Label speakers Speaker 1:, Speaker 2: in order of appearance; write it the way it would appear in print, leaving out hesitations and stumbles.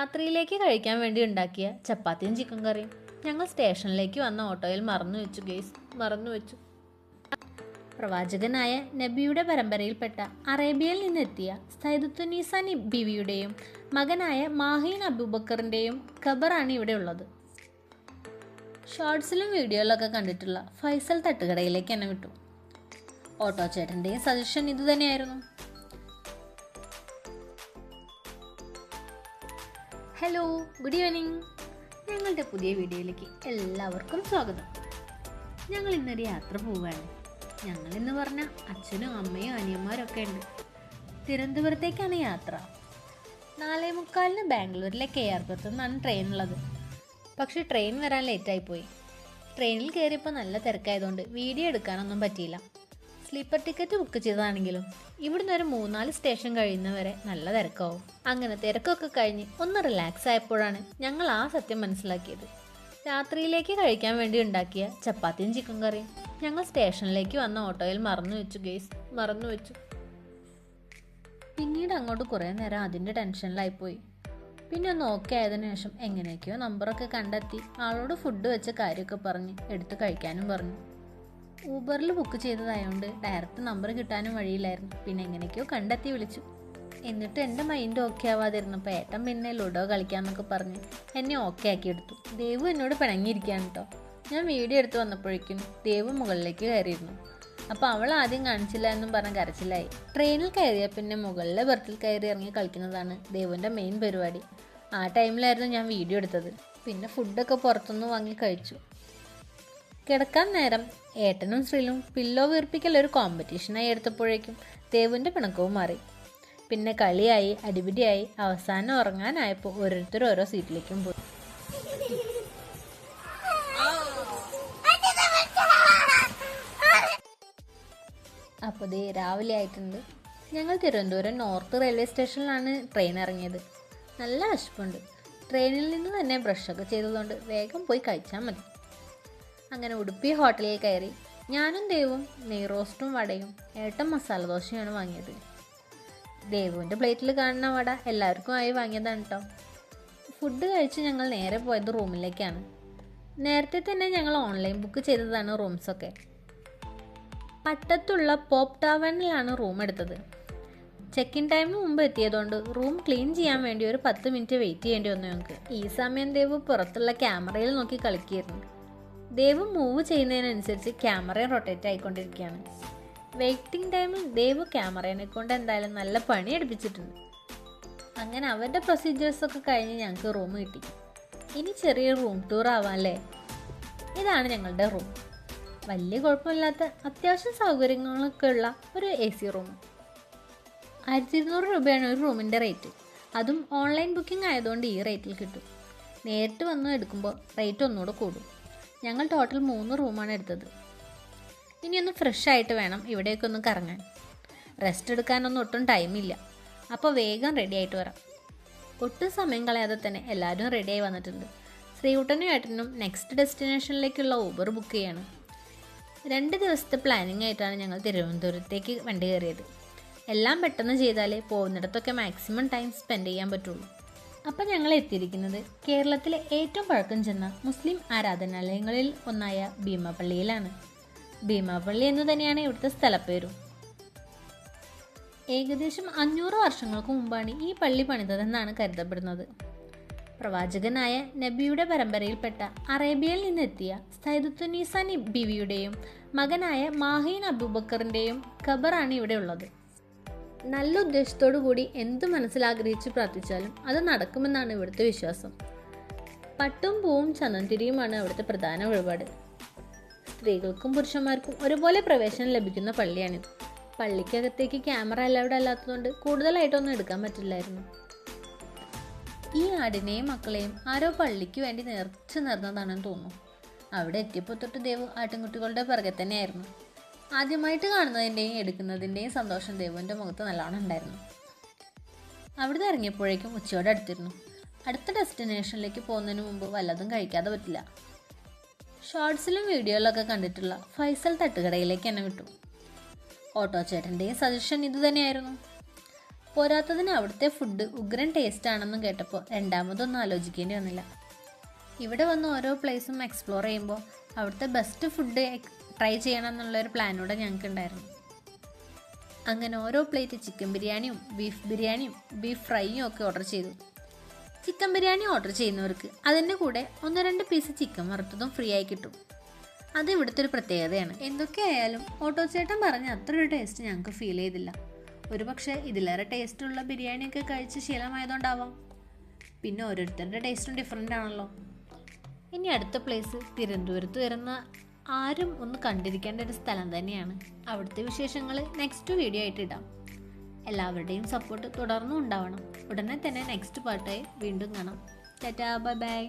Speaker 1: രാത്രിയിലേക്ക് കഴിക്കാൻ വേണ്ടി ഉണ്ടാക്കിയ ചപ്പാത്തിയും ചിക്കൻ കറിയും ഞങ്ങൾ സ്റ്റേഷനിലേക്ക് വന്ന ഓട്ടോയിൽ മറന്നു വെച്ചു. പ്രവാചകനായ നബിയുടെ പരമ്പരയിൽപ്പെട്ട അറേബ്യയിൽ നിന്നെത്തിയ സൈദത്തുന്നീസ ബീവിയുടെയും മകനായ മാഹീൻ അബൂബക്കറിൻ്റെയും ഖബറാണ് ഇവിടെ ഉള്ളത്. ഷോർട്സിലും വീഡിയോയിലൊക്കെ കണ്ടിട്ടുള്ള ഫൈസൽ തട്ടുകടയിലേക്ക് എന്നെ വിട്ടു. ഓട്ടോ ചേട്ടൻ്റെയും സജഷൻ ഇതുതന്നെയായിരുന്നു. Hello, good evening. ഞങ്ങളുടെ പുതിയ വീഡിയോയിലേക്ക് എല്ലാവർക്കും സ്വാഗതം. ഞങ്ങൾ ഇന്നൊരു യാത്ര പോവുകയാണ്. ഞങ്ങളിന്ന് പറഞ്ഞാൽ അച്ഛനും അമ്മയും അനിയന്മാരൊക്കെ ഉണ്ട്. തിരുവനന്തപുരത്തേക്കാണ് യാത്ര. 4:45 ബാംഗ്ലൂരിലെ എയർപോർട്ടിൽ നിന്നാണ് ട്രെയിൻ ഉള്ളത്. പക്ഷേ ട്രെയിൻ വരാൻ ലേറ്റായിപ്പോയി. ട്രെയിനിൽ കയറിയപ്പോൾ നല്ല തിരക്കായതുകൊണ്ട് വീഡിയോ എടുക്കാനൊന്നും പറ്റിയില്ല. സ്ലീപ്പർ ടിക്കറ്റ് ബുക്ക് ചെയ്തതാണെങ്കിലും ഇവിടുന്ന് ഒരു 3-4 സ്റ്റേഷൻ കഴിയുന്നവരെ നല്ല തിരക്കാവും. അങ്ങനെ തിരക്കൊക്കെ കഴിഞ്ഞ് ഒന്ന് റിലാക്സ് ആയപ്പോഴാണ് ഞങ്ങൾ ആ സത്യം മനസ്സിലാക്കിയത്. രാത്രിയിലേക്ക് കഴിക്കാൻ വേണ്ടി ഉണ്ടാക്കിയ ചപ്പാത്തിയും ചിക്കൻ കറിയും ഞങ്ങൾ സ്റ്റേഷനിലേക്ക് വന്ന ഓട്ടോയിൽ മറന്നു വെച്ചു. പിന്നീട് അങ്ങോട്ട് കുറേ നേരം അതിൻ്റെ ടെൻഷനിലായിപ്പോയി. പിന്നെ ഒന്ന് ഓക്കെ ആയതിനു ശേഷം എങ്ങനെയൊക്കെയോ നമ്പറൊക്കെ കണ്ടെത്തി ആളോട് ഫുഡ് വെച്ച കാര്യമൊക്കെ പറഞ്ഞ് എടുത്ത് കഴിക്കാനും പറഞ്ഞു. ഊബറിൽ ബുക്ക് ചെയ്തതായതുകൊണ്ട് ഡയറക്റ്റ് നമ്പർ കിട്ടാനും വഴിയില്ലായിരുന്നു. പിന്നെ എങ്ങനെയൊക്കെയോ കണ്ടെത്തി വിളിച്ചു. എന്നിട്ട് എൻ്റെ മൈൻഡ് ഓക്കെ ആവാതിരുന്നപ്പോൾ ഏട്ടൻ പിന്നെ ലുഡോ കളിക്കാമെന്നൊക്കെ പറഞ്ഞ് എന്നെ ഓക്കെ ആക്കി എടുത്തു. ദേവു എന്നോട് പിണങ്ങിയിരിക്കുകയാണ് കേട്ടോ. ഞാൻ വീഡിയോ എടുത്ത് വന്നപ്പോഴേക്കും ദേവു മുകളിലേക്ക് കയറിയിരുന്നു. അപ്പോൾ അവൾ ആദ്യം കാണിച്ചില്ല എന്നും പറഞ്ഞ് കരച്ചിലായി. ട്രെയിനിൽ കയറിയ പിന്നെ മുകളിലെ ബർത്തിൽ കയറി ഇറങ്ങി കളിക്കുന്നതാണ് ദേവുവിൻ്റെ മെയിൻ പരിപാടി. ആ ടൈമിലായിരുന്നു ഞാൻ വീഡിയോ എടുത്തത്. പിന്നെ ഫുഡൊക്കെ പുറത്തുനിന്ന് വാങ്ങി കഴിച്ചു. കിടക്കാൻ നേരം ഏട്ടനും ശ്രീലും പില്ലോ വീർപ്പിക്കൽ ഒരു കോമ്പറ്റീഷനായി എടുത്തപ്പോഴേക്കും ദേവുവിൻ്റെ പിണക്കവും മാറി. പിന്നെ കളിയായി, അടിപിടിയായി. അവസാനം ഉറങ്ങാനായപ്പോൾ ഓരോരുത്തർ ഓരോ സീറ്റിലേക്കും പോയി. അപ്പോൾ ദേ രാവിലെ ആയിട്ടുണ്ട്. ഞങ്ങൾ തിരുവനന്തപുരം നോർത്ത് റെയിൽവേ സ്റ്റേഷനിലാണ് ട്രെയിൻ ഇറങ്ങിയത്. നല്ല വിശപ്പുണ്ട്. ട്രെയിനിൽ നിന്ന് തന്നെ ബ്രഷൊക്കെ ചെയ്തതുകൊണ്ട് വേഗം പോയി കഴിച്ചാൽ മതി. അങ്ങനെ ഉടുപ്പി ഹോട്ടലിൽ കയറി ഞാനും ദേവും നെയ് റോസ്റ്റും വടയും ഏട്ടൻ മസാല ദോശയാണ് വാങ്ങിയത്. ദേവുവിൻ്റെ പ്ലേറ്റിൽ കാണുന്ന വട എല്ലാവർക്കും ആയി വാങ്ങിയതാണ് കേട്ടോ. ഫുഡ് കഴിച്ച് ഞങ്ങൾ നേരെ പോയത് റൂമിലേക്കാണ്. നേരത്തെ തന്നെ ഞങ്ങൾ ഓൺലൈൻ ബുക്ക് ചെയ്തതാണ് റൂംസൊക്കെ. പട്ടത്തുള്ള പോപ്പ് ടവറിലാണ് റൂം എടുത്തത്. ചെക്ക് ഇൻ ടൈമിന് മുമ്പ് എത്തിയതുകൊണ്ട് റൂം ക്ലീൻ ചെയ്യാൻ വേണ്ടി ഒരു 10 മിനിറ്റ് വെയിറ്റ് ചെയ്യേണ്ടി വന്നു ഞങ്ങൾക്ക്. ഈ സമയം ദേവു പുറത്തുള്ള ക്യാമറയിൽ നോക്കി കളിക്കുകയായിരുന്നു. ദേവു മൂവ് ചെയ്യുന്നതിനനുസരിച്ച് ക്യാമറയും റൊട്ടേറ്റ് ആയിക്കൊണ്ടിരിക്കുകയാണ്. വെയിറ്റിംഗ് ടൈമിൽ ദേവു ക്യാമറയെ കൊണ്ട് എന്തായാലും നല്ല പണി എടുപ്പിച്ചിട്ടുണ്ട്. അങ്ങനെ അവരുടെ പ്രൊസീജിയേഴ്സൊക്കെ കഴിഞ്ഞ് ഞങ്ങൾക്ക് റൂം കിട്ടി. ഇനി ചെറിയൊരു റൂം ടൂർ ആവാമല്ലേ. ഇതാണ് ഞങ്ങളുടെ റൂം. വലിയ കുഴപ്പമില്ലാത്ത അത്യാവശ്യം സൗകര്യങ്ങളൊക്കെ ഉള്ള ഒരു AC റൂം. 1200 രൂപയാണ് ഒരു റൂമിൻ്റെ റേറ്റ്. അതും ഓൺലൈൻ ബുക്കിംഗ് ആയതുകൊണ്ട് ഈ റേറ്റിൽ കിട്ടും. നേരിട്ട് വന്ന് എടുക്കുമ്പോൾ റേറ്റ് ഒന്നുകൂടെ കൂടും. ഞങ്ങൾ ടോട്ടൽ 3 റൂമാണ് എടുത്തത്. ഇനിയൊന്ന് ഫ്രഷ് ആയിട്ട് വേണം ഇവിടെയൊക്കെ ഒന്ന് കറങ്ങാൻ. റെസ്റ്റ് എടുക്കാനൊന്നും ഒട്ടും ടൈമില്ല. അപ്പോൾ വേഗം റെഡി ആയിട്ട് വരാം. ഒട്ടും സമയം കളയാതെ തന്നെ എല്ലാവരും റെഡിയായി വന്നിട്ടുണ്ട്. ശ്രീകുട്ടനും ഏട്ടനും നെക്സ്റ്റ് ഡെസ്റ്റിനേഷനിലേക്കുള്ള ഊബർ ബുക്ക് ചെയ്യാണ്. 2 ദിവസത്തെ പ്ലാനിങ് ആയിട്ടാണ് ഞങ്ങൾ തിരുവനന്തപുരത്തേക്ക് വണ്ടി കയറിയത്. എല്ലാം പെട്ടെന്ന് ചെയ്താലേ പോകുന്നിടത്തൊക്കെ മാക്സിമം ടൈം സ്പെൻഡ് ചെയ്യാൻ പറ്റുള്ളൂ. അപ്പം ഞങ്ങൾ എത്തിയിരിക്കുന്നത് കേരളത്തിലെ ഏറ്റവും പഴക്കം ചെന്ന മുസ്ലിം ആരാധനാലയങ്ങളിൽ ഒന്നായ ഭീമാപള്ളിയിലാണ്. ഭീമാപള്ളി എന്ന് തന്നെയാണ് ഇവിടുത്തെ സ്ഥലപ്പേരും. ഏകദേശം 500 വർഷങ്ങൾക്ക് മുമ്പാണ് ഈ പള്ളി പണിതതെന്നാണ് കരുതപ്പെടുന്നത്. പ്രവാചകനായ നബിയുടെ പരമ്പരയിൽപ്പെട്ട അറേബ്യയിൽ നിന്നെത്തിയ സൈദത്തുന്നീസ ബീവിയുടെയും മകനായ മാഹീൻ അബൂബക്കറിൻ്റെയും ഖബറാണ് ഇവിടെ ഉള്ളത്. നല്ല ഉദ്ദേശത്തോടു കൂടി എന്ത് മനസ്സിലാഗ്രഹിച്ച് പ്രാർത്ഥിച്ചാലും അത് നടക്കുമെന്നാണ് ഇവിടുത്തെ വിശ്വാസം. പട്ടും പൂവും ചന്ദനത്തിരിയുമാണ് അവിടുത്തെ പ്രധാന വഴിപാട്. സ്ത്രീകൾക്കും പുരുഷന്മാർക്കും ഒരുപോലെ പ്രവേശനം ലഭിക്കുന്ന പള്ളിയാണിത്. പള്ളിക്കകത്തേക്ക് ക്യാമറ അലൗഡ് അല്ലാത്തതുകൊണ്ട് കൂടുതലായിട്ടൊന്നും എടുക്കാൻ പറ്റില്ലായിരുന്നു. ഈ ആടിനെയും മക്കളെയും ആരോ പള്ളിക്ക് വേണ്ടി നേർച്ചു നേർന്നതാണെന്ന് തോന്നുന്നു. അവിടെ എത്തിയപ്പോൾ തൊട്ട് ദേവു ആട്ടിൻകുട്ടികളുടെ പിറകെ തന്നെയായിരുന്നു. ആദ്യമായിട്ട് കാണുന്നതിൻ്റെയും എടുക്കുന്നതിൻ്റെയും സന്തോഷം ദേവുവിൻ്റെ മുഖത്ത് നല്ലോണം ഉണ്ടായിരുന്നു. അവിടുന്ന് ഇറങ്ങിയപ്പോഴേക്കും ഉച്ചയോടെ അടുത്തിരുന്നു. അടുത്ത ഡെസ്റ്റിനേഷനിലേക്ക് പോകുന്നതിന് മുമ്പ് വല്ലതും കഴിക്കാതെ പറ്റില്ല. ഷോർട്സിലും വീഡിയോയിലൊക്കെ കണ്ടിട്ടുള്ള ഫൈസൽ തട്ടുകടയിലേക്ക് എന്നെ വിട്ടു. ഓട്ടോ ചേട്ടൻ്റെയും സജഷൻ ഇതുതന്നെയായിരുന്നു. പോരാത്തതിന് അവിടുത്തെ ഫുഡ് ഉഗ്രൻ ടേസ്റ്റ് ആണെന്നും കേട്ടപ്പോൾ രണ്ടാമതൊന്നും ആലോചിക്കേണ്ടി വന്നില്ല. ഇവിടെ വന്ന് ഓരോ പ്ലേസും എക്സ്പ്ലോർ ചെയ്യുമ്പോൾ അവിടുത്തെ ബെസ്റ്റ് ഫുഡ് ട്രൈ ചെയ്യണം എന്നുള്ളൊരു പ്ലാനൂടെ ഞങ്ങൾക്കുണ്ടായിരുന്നു. അങ്ങനെ ഓരോ പ്ലേറ്റ് ചിക്കൻ ബിരിയാണിയും ബീഫ് ബിരിയാണിയും ബീഫ് ഫ്രൈയും ഒക്കെ ഓർഡർ ചെയ്തു. ചിക്കൻ ബിരിയാണി ഓർഡർ ചെയ്യുന്നവർക്ക് അതിൻ്റെ കൂടെ 1-2 പീസ് ചിക്കൻ വറുത്തതും ഫ്രീ ആയി കിട്ടും. അത് ഇവിടുത്തെ ഒരു പ്രത്യേകതയാണ്. എന്തൊക്കെയായാലും ഓട്ടോ ചേട്ടൻ പറഞ്ഞ അത്രയൊരു ടേസ്റ്റ് ഞങ്ങൾക്ക് ഫീൽ ചെയ്തില്ല. ഒരു പക്ഷേ ഇതിലേറെ ടേസ്റ്റുള്ള ബിരിയാണിയൊക്കെ കഴിച്ച് ശീലമായതുകൊണ്ടാവാം. പിന്നെ ഓരോരുത്തരുടെ ടേസ്റ്റും ഡിഫറെൻ്റ് ആണല്ലോ. ഇനി അടുത്ത പ്ലേസ് തിരുവനന്തപുരത്ത് വരുന്ന ആരും ഒന്ന് കണ്ടിരിക്കേണ്ട ഒരു സ്ഥലം തന്നെയാണ്. അവിടുത്തെ വിശേഷങ്ങൾ നെക്സ്റ്റ് വീഡിയോ ആയിട്ട് ഇടാം. എല്ലാവരുടെയും സപ്പോർട്ട് തുടർന്നും ഉണ്ടാവണം. ഉടനെ തന്നെ നെക്സ്റ്റ് പാർട്ടായി വീണ്ടും കാണാം. Tata, bye bye.